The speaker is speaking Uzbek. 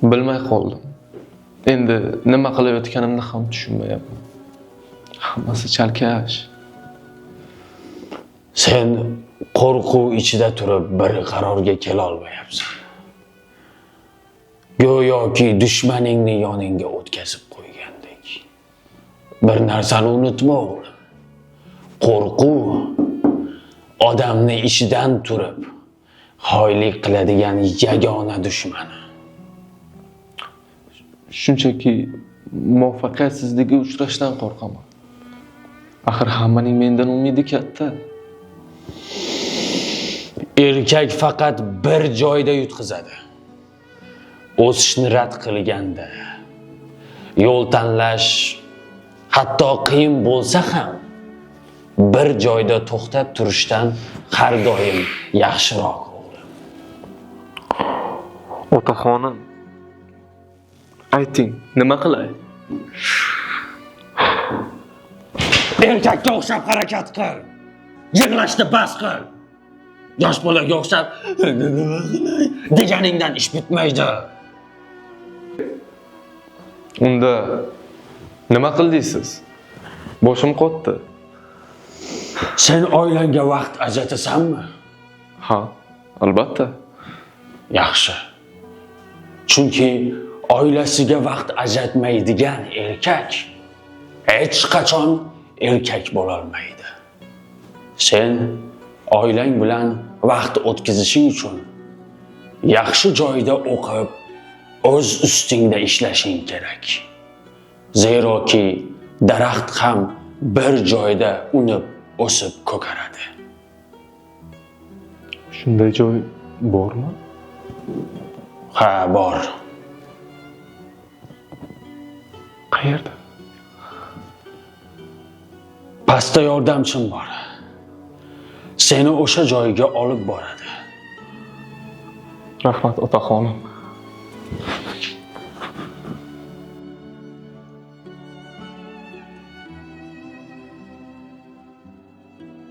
Bilmay qoldim. Endi nima qilayotganimni ham tushunmayapman. Hammasi chalkash. Sen qo'rquv ichida turib bir qarorga kela olmayapsan. Go'yoki dushmaningni yoningga o'tkazib qo'ygandek. Bir narsani unutma o'g'lim. Qo'rquv odamni ishidan turib xoylik qiladigan yagona dushmani. Shunchaki muvaffaqiyatsizlikka uchrashdan qo'rqaman. Axir hammaning mendan umidi katta. Erkak faqat bir joyda yutqizadi. O'sishni rad qilganda, yo'l tanlash hatto qiyin bo'lsa ham bir joyda to'xtab turishdan har doim yaxshiroq o'g'lim. Otaxonim, ayting, nima qilay? Erkakka o'xshab harakat qil. Yig'lashni bas qil. Yosh bolaga o'xshab deganingdan ish bitmaydi. Unda nima qildingiz? Boshim qotdi. Sen oilangga vaqt ajratasanmi? Ha, albatta. Yaxshi. Chunki oilasiga vaqt ajratmaydigan erkak hech qachon erkak bo'la olmaydi. Sen oilang bilan vaqt o'tkazishing uchun yaxshi joyda o'qib, o'z ustingda ishlashing kerak. Zeroki daraxt ham bir joyda unib, o'sib ko'karadi. Shunday joy bormi? Ha, bor. Qayerda? Pastda yordamchim bor. Seni o'sha joyga olib boradi. Rahmat otaxonim.